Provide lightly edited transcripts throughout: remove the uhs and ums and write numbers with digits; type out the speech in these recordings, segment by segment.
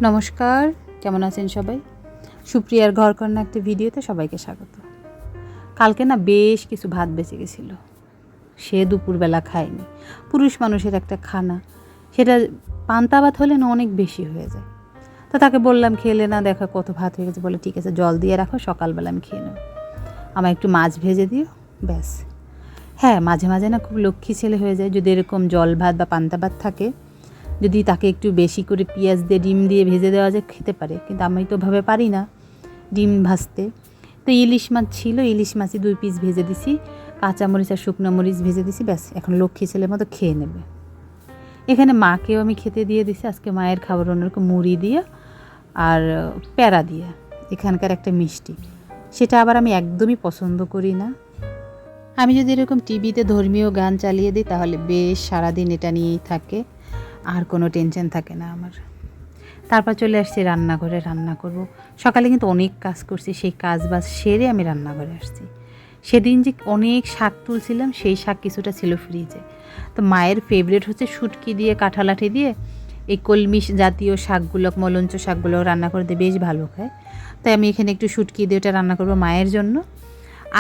নমস্কার, কেমন আছেন সবাই? সুপ্রিয়ার ঘরকন্না একটা ভিডিওতে সবাইকে স্বাগত। কালকে না বেশ কিছু ভাত বেঁচে গেছিলো, সে দুপুরবেলা খায়নি। পুরুষ মানুষের একটা খানা, সেটা পান্তা ভাত হলে না অনেক বেশি হয়ে যায়। তো তাকে বললাম খেলে না, দেখা কত ভাত হয়ে গেছে। বলে ঠিক আছে, জল দিয়ে রাখো, সকালবেলা আমি খেয়ে নেব। আমার একটু মাছ ভেজে দিও, ব্যাস। হ্যাঁ, মাঝে মাঝে না খুব লক্ষ্মী ছেলে হয়ে যায় যদি এরকম জল ভাত বা পান্তা ভাত থাকে, যদি তাকে একটু বেশি করে পেঁয়াজ দিয়ে ডিম দিয়ে ভেজে দেওয়া যায় খেতে পারে। কিন্তু আমি তো ওভাবে পারি না ডিম ভাজতে। তো ইলিশ মাছ ছিল, ইলিশ মাছই 2 পিস ভেজে দিছি, কাঁচামরিচ আর শুকনো মরিচ ভেজে দিছি, ব্যাস। এখন লক্ষ্মী ছেলের মতো খেয়ে নেবে। এখানে মাকেও আমি খেতে দিয়ে দিছি। আজকে মায়ের খাবার অন্যরকম, মুড়ি দিয়ে আর প্যারা দিয়ে, এখানকার একটা মিষ্টি, সেটা আবার আমি একদমই পছন্দ করি না। আমি যদি এরকম টিভিতে ধর্মীয় গান চালিয়ে দিই তাহলে বেশ সারাদিন এটা নিয়েই থাকে, আর কোনো টেনশন থাকে না আমার। তারপর চলে আসছি রান্নাঘরে, রান্না করব। সকালে কিন্তু অনেক কাজ করছি, সেই কাজ বাজ সেরে আমি রান্নাঘরে আসছি। সেদিন যে অনেক শাক তুলছিলাম, সেই শাক কিছুটা ছিল ফ্রিজে। তো মায়ের ফেভারিট হচ্ছে শুটকি দিয়ে, কাঁঠালাঠি দিয়ে এই কলমি জাতীয় শাকগুলো, মলঞ্চ শাকগুলো রান্না করতে বেশ ভালো খায়। তাই আমি এখানে একটু শুটকি দিয়ে ওটা রান্না করব মায়ের জন্য।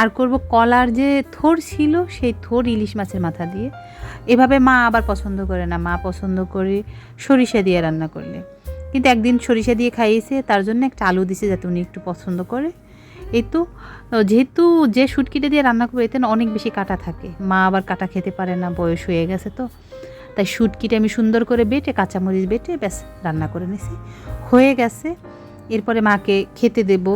আর করব কলার যে থোর ছিল, সেই থোর ইলিশ মাছের মাথা দিয়ে। এভাবে মা আবার পছন্দ করে না, মা পছন্দ করে সরিষা দিয়ে রান্না করলে। কিন্তু একদিন সরিষা দিয়ে খাইয়েছে, তার জন্য একটা আলু দিছে যাতে উনি একটু পছন্দ করে। এই তো, যেহেতু যে শুটকিটা দিয়ে রান্না করবো এতে না অনেক বেশি কাঁটা থাকে, মা আবার কাঁটা খেতে পারে না, বয়স হয়ে গেছে। তো তাই শুটকিটা আমি সুন্দর করে বেটে, কাঁচামরিচ বেটে ব্যাস রান্না করে নিয়েছি, হয়ে গেছে। এরপরে মাকে খেতে দেব।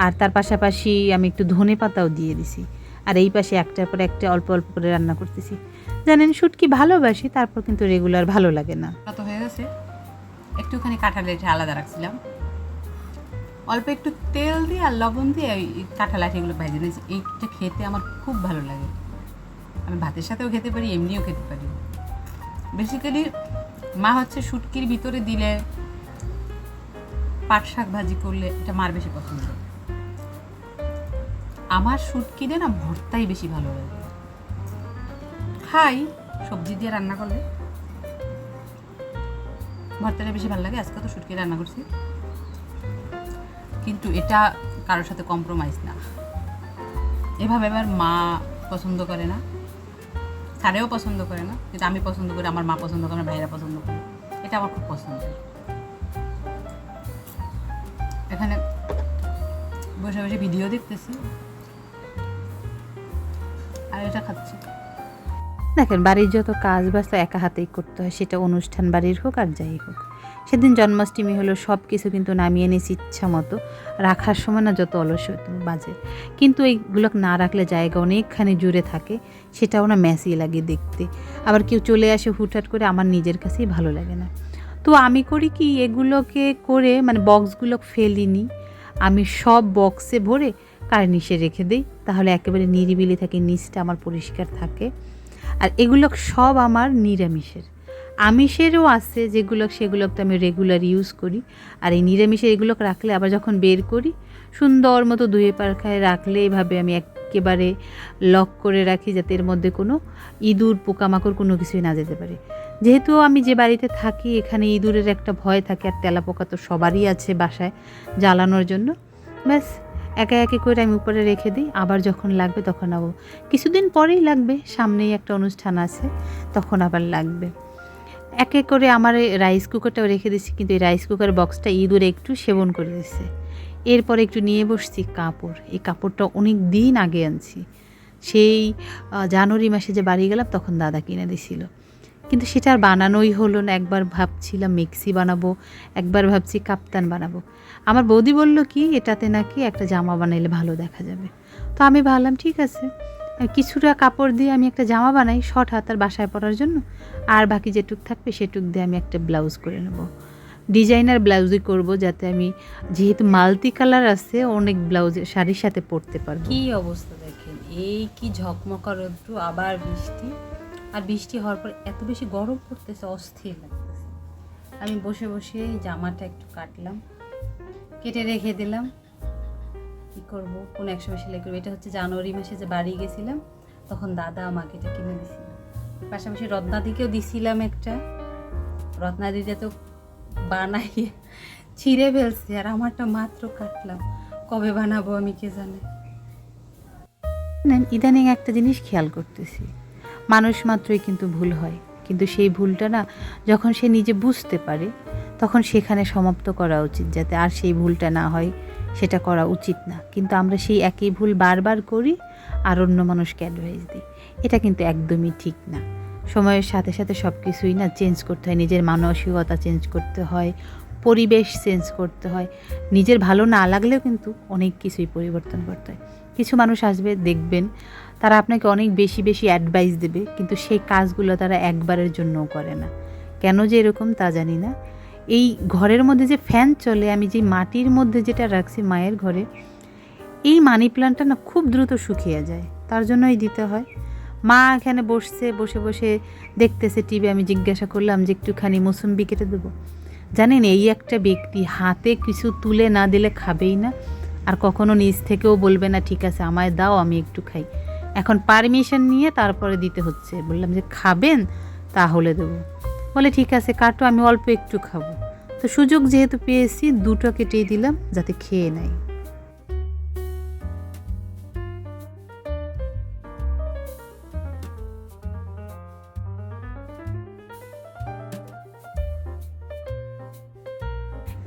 আর তার পাশাপাশি আমি একটু ধনে পাতাও দিয়ে দিছি। আর এই পাশে একটার পর একটা অল্প অল্প করে রান্না করতেছি। জানেন, শুটকি ভালোবাসি, তারপর কিন্তু রেগুলার ভালো লাগে না। তো হয়ে গেছে, একটুখানি কাঁঠালের আলাদা রাখছিলাম, অল্প একটু তেল দিয়ে আর লবণ দিয়ে ওই কাঁঠাল আঠিগুলো ভেজে নিয়েছি। এইটা খেতে আমার খুব ভালো লাগে, আমি ভাতের সাথেও খেতে পারি, এমনিও খেতে পারি। বেসিক্যালি মা হচ্ছে শুটকির ভিতরে দিলে, পাট শাক ভাজি করলে এটা মার বেশি পছন্দ। আমার শুটকি দিয়ে না ভর্তাই বেশি ভালো লাগে, খাই সবজি দিয়ে রান্না করলে ভর্তাটা বেশি ভালো লাগে। আজকে তো শুটকি রান্না করছি, কিন্তু এটা কারোর সাথে কম্প্রোমাইজ না। এভাবে আমার মা পছন্দ করে না, স্যারেও পছন্দ করে না, কিন্তু আমি পছন্দ করি, আমার মা পছন্দ করে, আমার ভাইরা পছন্দ করে। এটা আমার খুব পছন্দ। এখানে বসে বসে ভিডিও দেখতেছি আর এটা খাচ্ছি। দেখেন, বাড়ির যত কাজ বাজ তো একা হাতেই করতে হয়, সেটা অনুষ্ঠান বাড়ির হোক আর যাই হোক। সেদিন জন্মাষ্টমী হলো, সব কিছু কিন্তু নামিয়ে নিয়েছি ইচ্ছা মতো। রাখার সময় না যত অলস হতো বাজে, কিন্তু এইগুলো না রাখলে জায়গা অনেকখানি জুড়ে থাকে, সেটাও না ম্যাসি লাগে দেখতে। আবার কেউ চলে আসে হুটহাট করে, আমার নিজের কাছেই ভালো লাগে না। তো আমি করি কি, এগুলোকে করে মানে বক্সগুলো ফেলিনি, আমি সব বক্সে ভরে কার্নিশে রেখে দিই, তাহলে একেবারে নিরিবিলি থাকে, নিচটা আমার পরিষ্কার থাকে। আর এগুলো সব আমার নিরামিষের। আমিষেরও আছে যেগুলো, সেগুলো তো আমি রেগুলার ইউজ করি। আর এই নিরামিষের এগুলো রাখলে আবার যখন বের করি, সুন্দর মতো ধুয়ে পাখায় রাখলে এভাবে আমি একেবারে লক করে রাখি, যাতে এর মধ্যে কোনো ইঁদুর পোকামাকড় কোনো কিছুই না যেতে পারে। যেহেতু আমি যে বাড়িতে থাকি এখানে ইঁদুরের একটা ভয় থাকে, আর তেলাপোকা তো সবারই আছে বাসায় জ্বালানোর জন্য। ব্যাস একে একে করে আমি উপরে রেখে দিই, আবার যখন লাগবে তখন আবার, কিছুদিন পরেই লাগবে, সামনেই একটা অনুষ্ঠান আছে, তখন আবার লাগবে। এক এক করে আমার রাইস কুকারটাও রেখে দিচ্ছি, কিন্তু এই রাইস কুকার বক্সটা ইঁদুরে একটু সেবন করে দিচ্ছে। এরপরে একটু নিয়ে বসছি কাপড়, এই কাপড়টা অনেক দিন আগে আনছি, সেই জানুয়ারি মাসে যে বাড়ি গেলাম তখন দাদা কিনে দিছিল, কিন্তু সেটা আর বানানোই হলো না। একবার ভাবছিলাম মিক্সি বানাবো, একবার ভাবছি কাপ্তান বানাবো। আমার বৌদি বলল কি, এটাতে নাকি একটা জামা বানাইলে ভালো দেখা যাবে। তো আমি ভাবলাম ঠিক আছে, কিছুটা কাপড় দিয়ে আমি একটা জামা বানাই শর্ট হাত আর বাসায় পরার জন্য, আর বাকি যেটুক থাকবে সেটুক দিয়ে আমি একটা ব্লাউজ করে নেব। ডিজাইনার ব্লাউজই করব, যাতে আমি, যেহেতু মাল্টি কালার আছে, অনেক ব্লাউজের শাড়ির সাথে পরতে পারবো। কি অবস্থা দেখেন, এই কি ঝকমকা রৌদ্র, আবার বৃষ্টি। আর বৃষ্টি হওয়ার পর এত বেশি গরম পড়তেছে, অস্থির লাগতেছে। আমি বসে বসে জামাটা একটু কাটলাম, কেটে রেখে দিলাম। কী করব, কোনো এক সময় সেলাই করবো। এটা হচ্ছে জানুয়ারি মাসে যে বাড়ি গেছিলাম, তখন দাদা আমাকে এটা কিনে দিয়েছিল। পাশাপাশি রত্নাদিকেও দিছিলাম একটা, রত্নাদিটা তো বানাইয়ে ছিঁড়ে ফেলছি, আর আমারটা মাত্র কাটলাম। কবে বানাবো আমি কে জানে। ইদানিং একটা জিনিস খেয়াল করতেছি, মানুষ মাত্রই কিন্তু ভুল হয়, কিন্তু সেই ভুলটা না যখন সে নিজে বুঝতে পারে তখন সেখানে সমাপ্ত করা উচিত, যাতে আর সেই ভুলটা না হয় সেটা করা উচিত না। কিন্তু আমরা সেই একই ভুল বারবার করি আর অন্য মানুষকে অ্যাডভাইস দিই, এটা কিন্তু একদমই ঠিক না। সময়ের সাথে সাথে সব কিছুই না চেঞ্জ করতে হয়, নিজের মানসিকতা চেঞ্জ করতে হয়, পরিবেশ চেঞ্জ করতে হয়। নিজের ভালো না লাগলেও কিন্তু অনেক কিছুই পরিবর্তন করতে হয়। কিছু মানুষ আসবে, দেখবেন তারা আপনাকে অনেক বেশি বেশি অ্যাডভাইস দেবে, কিন্তু সেই কাজগুলো তারা একবারের জন্যও করে না। কেন যে এরকম তা জানি না। এই ঘরের মধ্যে যে ফ্যান চলে, আমি যে মাটির মধ্যে যেটা রাখছি মায়ের ঘরে, এই মানি প্ল্যান্টটা না খুব দ্রুত শুকিয়ে যায়, তার জন্যই দিতে হয়। মা এখানে বসছে, বসে বসে দেখতেছে টিভি। আমি জিজ্ঞাসা করলাম যে একটুখানি মৌসুম্বি কেটে দেবো। জানেন, এই একটা ব্যক্তি হাতে কিছু তুলে না দিলে খাবেই না, আর কখনো নিজ থেকেও বলবে না ঠিক আছে আমায় দাও আমি একটু খাই। এখন পারমিশন নিয়ে তারপরে দিতে হচ্ছে। বললাম যে খাবেন, তাহলে দেবো। বলে ঠিক আছে কাটো, আমি অল্প একটু খাবো। তো সুযোগ যেহেতু পেয়েছি, দুটো কেটেই দিলাম যাতে খেয়ে নেয়।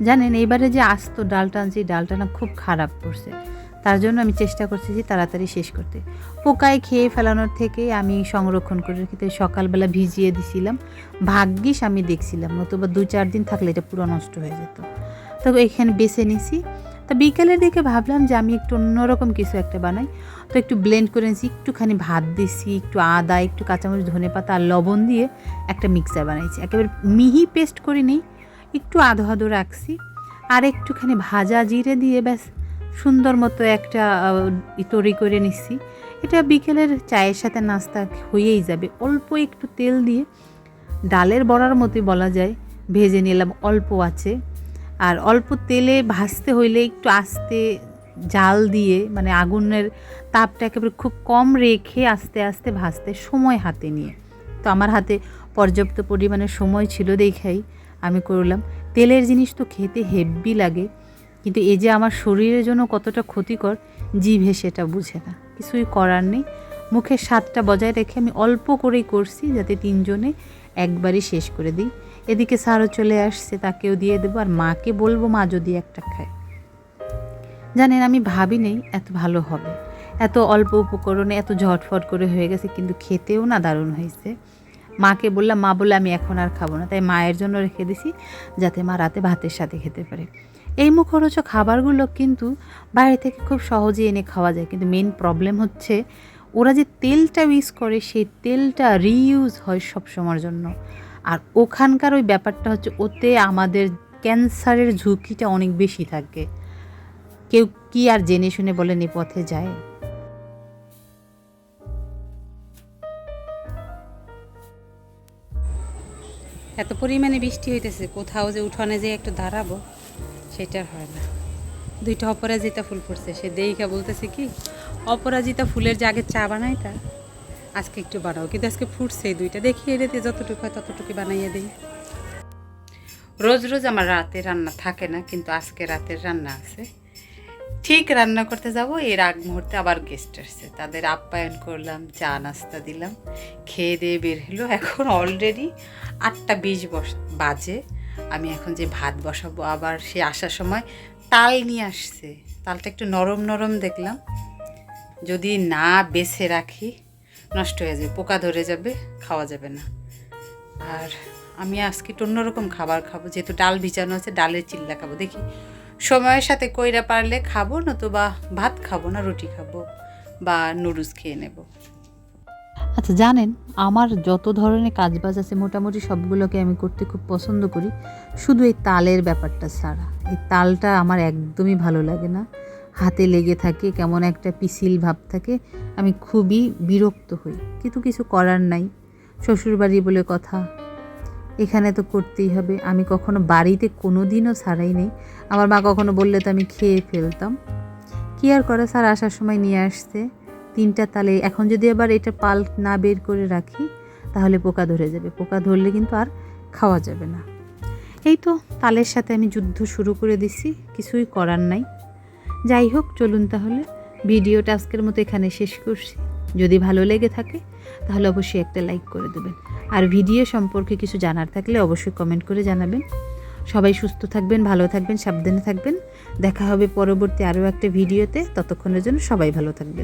জানেন, এইবারে যে আস্ত ডালটা আনছি, ডালটা না খুব খারাপ করছে। তার জন্য আমি চেষ্টা করতেছি তাড়াতাড়ি শেষ করতে। পোকায় খেয়ে ফেলানোর থেকে আমি সংরক্ষণ করে রেখে সকালবেলা ভিজিয়ে দিছিলাম। ভাগ্যিস আমি দেখছিলাম, নতুবা 2-4 দিন থাকলে এটা পুরো নষ্ট হয়ে যেত। তো এখানে বেছে নিছি। তো বিকেলের দিকে ভাবলাম যে আমি একটু অন্যরকম কিছু একটা বানাই। তো একটু ব্লেন্ড করে নিয়েছি, একটুখানি ভাত দিছি, একটু আদা, একটু কাঁচামরিচ, ধনেপাতা আর লবণ দিয়ে একটা মিক্সার বানাইছি। একেবারে মিহি পেস্ট করে নিই, একটু আধো আধো রাখছি, আর একটুখানি ভাজা জিরে দিয়ে ব্যাস সুন্দর মতো একটা তৈরি করে নিচ্ছি। এটা বিকেলের চায়ের সাথে নাস্তা হয়েই যাবে। অল্প একটু তেল দিয়ে ডালের বড়ার মতোই বলা যায়, ভেজে নিলাম অল্প আছে। আর অল্প তেলে ভাজতে হইলে একটু আস্তে জাল দিয়ে, মানে আগুনের তাপটা একেবারে খুব কম রেখে আস্তে আস্তে ভাজতে সময় হাতে নিয়ে। তো আমার হাতে পর্যাপ্ত পরিমাণে সময় ছিল দেখাই আমি করলাম। তেলের জিনিস তো খেতে হেভি লাগে, কিন্তু এই যে আমার শরীরের জন্য কতটা ক্ষতিকর জিভে সেটা বুঝে না। কিছুই করার নেই, মুখের স্বাদটা বজায় রেখে আমি অল্প করেই করছি যাতে 3 জনে একবারই শেষ করে দিই। এদিকে স্যারও চলে আসছে, তাকেও দিয়ে দেবো, আর মাকে বলবো মা যদি একটা খায়। জানেন, আমি ভাবি নেই এত ভালো হবে, এত অল্প উপকরণে এত ঝটফট করে হয়ে গেছে, কিন্তু খেতেও না দারুণ হয়েছে। মাকে বললাম, মা বললে আমি এখন আর খাবো না, তাই মায়ের জন্য রেখে দিছি যাতে মা রাতে ভাতের সাথে খেতে পারে। এই মুখরোচক খাবারগুলো কিন্তু বাইরে থেকে খুব সহজে এনে খাওয়া যায়, কিন্তু মেন প্রবলেম হচ্ছে ওরা যে তেলটা ইউজ করে সেই তেলটা রিইউজ হয় সব সময়ের জন্য। আর ওখানকার ওই ব্যাপারটা হচ্ছে ওতে আমাদের ক্যান্সারের ঝুঁকিটা অনেক বেশি থাকে। কেউ কি আর জেনে শুনে বলেন এই পথে যায়? এত পরিমাণে বৃষ্টি হইতেছে, কোথাও যে উঠানে যে একটু দাঁড়াবো সেটার হয় না। 2টা অপরাজিতা ফুল ফুটছে, সে দেইখা বলতেছে কি অপরাজিতা ফুলের যে আগে চা বানাইতা আজকে একটু বানাও, কিন্তু আজকে ফুটছে 2টা, দেখি এটাতে যতটুকু হয় ততটুকু বানাইয়ে দিই। রোজ রোজ আমার রাতের রান্না থাকে না, কিন্তু আজকে রাতের রান্না আছে। ঠিক রান্না করতে যাব, এর আগ মুহূর্তে আবার গেস্ট আসছে, তাদের আপ্যায়ন করলাম, চা নাস্তা দিলাম, খেয়ে দিয়ে বের হলো। এখন অলরেডি 8টা 20 বাজে। আমি এখন যে ভাত বসাবো, আবার সে আসার সময় তাল নিয়ে আসছে। তালটা একটু নরম নরম দেখলাম, যদি না বেছে রাখি নষ্ট হয়ে যাবে, পোকা ধরে যাবে, খাওয়া যাবে না। আর আমি আজকে একটু অন্যরকম খাবার খাবো, যেহেতু ডাল ভিজানো আছে, ডালের চিল্লা খাবো। দেখি সময়ের সাথে কইরা পারলে খাবো, নতুবা ভাত খাবো না, রুটি খাবো বা নুডলস খেয়ে নেব। আচ্ছা জানেন, আমার যত ধরনের কাজবাজ আছে মোটামুটি সবগুলোকে আমি করতে খুব পছন্দ করি, শুধু এই তালের ব্যাপারটা ছাড়া। এই তালটা আমার একদমই ভালো লাগে না, হাতে লেগে থাকে, কেমন একটা পিছিল ভাব থাকে, আমি খুবই বিরক্ত হই। কিন্তু কিছু করার নাই, শ্বশুরবাড়ি বলে কথা, এখানে তো করতেই হবে। আমি কখনো বাড়িতে কোনো দিনও ছাড়াই নেই, আমার মা কখনো বললে তো আমি খেয়ে ফেলতাম। কী আর করা, স্যার আসার সময় নিয়ে আসছে 3টা তালে। এখন যদি আবার এটা পাল না বের করে রাখি তাহলে পোকা ধরে যাবে, পোকা ধরলে কিন্তু আর খাওয়া যাবে না। এই তো তালের সাথে আমি যুদ্ধ শুরু করে দিছি, কিছুই করার নাই। যাই হোক, চলুন তাহলে ভিডিওটা আজকের মতো এখানে শেষ করছি। যদি ভালো লেগে থাকে তাহলে অবশ্যই একটা লাইক করে দেবেন, আর ভিডিও সম্পর্কে কিছু জানার থাকলে অবশ্যই কমেন্ট করে জানাবেন। সবাই সুস্থ থাকবেন, ভালো থাকবেন, সাবধানে থাকবেন। দেখা হবে পরবর্তী আরও একটা ভিডিওতে। ততক্ষণের জন্য সবাই ভালো থাকবেন।